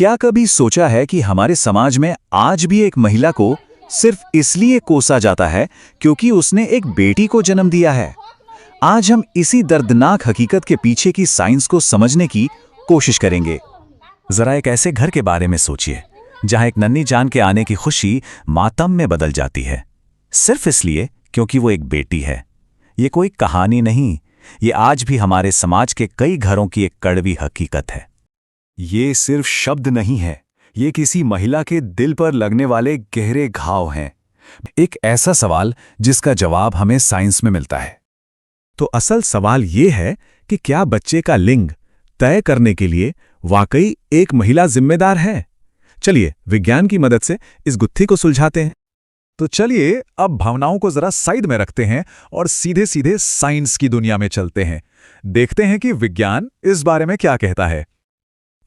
क्या कभी सोचा है कि हमारे समाज में आज भी एक महिला को सिर्फ इसलिए कोसा जाता है क्योंकि उसने एक बेटी को जन्म दिया है? आज हम इसी दर्दनाक हकीकत के पीछे की साइंस को समझने की कोशिश करेंगे। जरा एक ऐसे घर के बारे में सोचिए जहां एक नन्ही जान के आने की खुशी मातम में बदल जाती है, सिर्फ इसलिए क्योंकि वो एक बेटी है। ये कोई कहानी नहीं, ये आज भी हमारे समाज के कई घरों की एक कड़वी हकीकत है। ये सिर्फ शब्द नहीं है, ये किसी महिला के दिल पर लगने वाले गहरे घाव हैं। एक ऐसा सवाल जिसका जवाब हमें साइंस में मिलता है। तो असल सवाल ये है कि क्या बच्चे का लिंग तय करने के लिए वाकई एक महिला जिम्मेदार है? चलिए विज्ञान की मदद से इस गुत्थी को सुलझाते हैं। तो चलिए अब भावनाओं को जरा साइड में रखते हैं और सीधे सीधे साइंस की दुनिया में चलते हैं। देखते हैं कि विज्ञान इस बारे में क्या कहता है।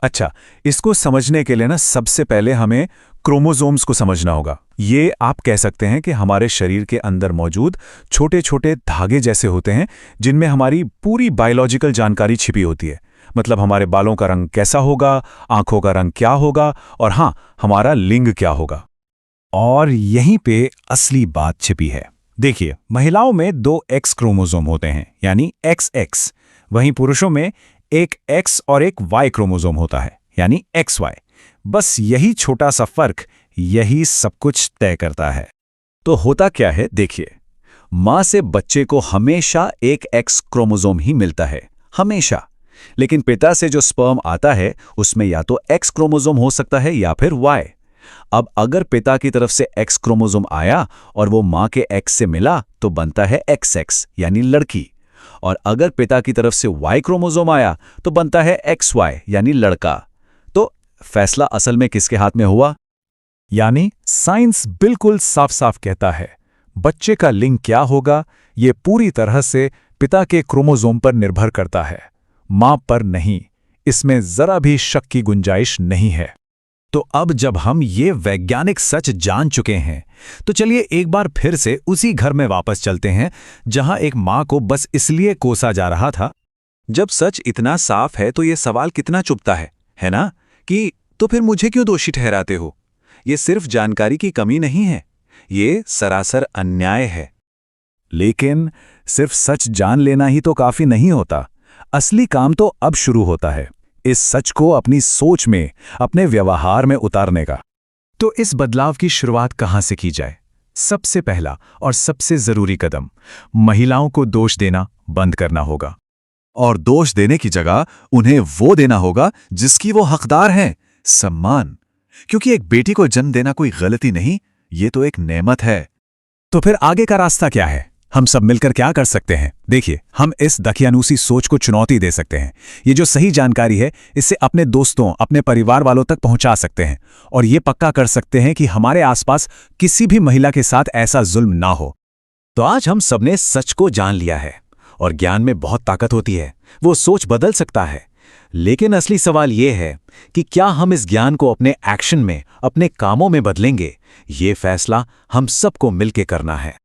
अच्छा, इसको समझने के लिए सबसे पहले हमें क्रोमोसोम्स को समझना होगा। ये आप कह सकते हैं कि हमारे शरीर के अंदर मौजूद छोटे छोटे धागे जैसे होते हैं जिनमें हमारी पूरी बायोलॉजिकल जानकारी छिपी होती है। मतलब हमारे बालों का रंग कैसा होगा, आंखों का रंग क्या होगा और हाँ, हमारा लिंग क्या होगा। और यहीं पे असली बात छिपी है। देखिए, महिलाओं में 2 X क्रोमोसोम होते हैं, यानी XX। वहीं पुरुषों में एक X और एक Y क्रोमोसोम होता है, यानी XY। बस यही छोटा सा फर्क यही सब कुछ तय करता है। तो होता क्या है, देखिए, मां से बच्चे को हमेशा एक X क्रोमोसोम ही मिलता है, हमेशा। लेकिन पिता से जो स्पर्म आता है उसमें या तो X क्रोमोसोम हो सकता है या फिर Y। अब अगर पिता की तरफ से X क्रोमोसोम आया और वो मां के X से मिला तो बनता है XX, यानी लड़की। और अगर पिता की तरफ से Y क्रोमोसोम आया तो बनता है XY, यानी लड़का। तो फैसला असल में किसके हाथ में हुआ? यानी साइंस बिल्कुल साफ साफ कहता है, बच्चे का लिंग क्या होगा ये पूरी तरह से पिता के क्रोमोसोम पर निर्भर करता है, मां पर नहीं। इसमें जरा भी शक की गुंजाइश नहीं है। तो अब जब हम ये वैज्ञानिक सच जान चुके हैं तो चलिए एक बार फिर से उसी घर में वापस चलते हैं जहां एक मां को बस इसलिए कोसा जा रहा था। जब सच इतना साफ है तो ये सवाल कितना चुभता है ना? कि तो फिर मुझे क्यों दोषी ठहराते हो? ये सिर्फ जानकारी की कमी नहीं है, ये सरासर अन्याय है। लेकिन सिर्फ सच जान लेना ही तो काफी नहीं होता। असली काम तो अब शुरू होता है, इस सच को अपनी सोच में, अपने व्यवहार में उतारने का। तो इस बदलाव की शुरुआत कहां से की जाए? सबसे पहला और सबसे जरूरी कदम, महिलाओं को दोष देना बंद करना होगा। और दोष देने की जगह उन्हें वो देना होगा जिसकी वो हकदार हैं, सम्मान। क्योंकि एक बेटी को जन्म देना कोई गलती नहीं, ये तो एक नेमत है। तो फिर आगे का रास्ता क्या है? हम सब मिलकर क्या कर सकते हैं? देखिए, हम इस दकियानूसी सोच को चुनौती दे सकते हैं। ये जो सही जानकारी है इसे अपने दोस्तों, अपने परिवार वालों तक पहुंचा सकते हैं और ये पक्का कर सकते हैं कि हमारे आसपास किसी भी महिला के साथ ऐसा जुल्म ना हो। तो आज हम सबने सच को जान लिया है और ज्ञान में बहुत ताकत होती है, वो सोच बदल सकता है। लेकिन असली सवाल ये है कि क्या हम इस ज्ञान को अपने एक्शन में, अपने कामों में बदलेंगे? ये फैसला हम सबको मिलकर करना है।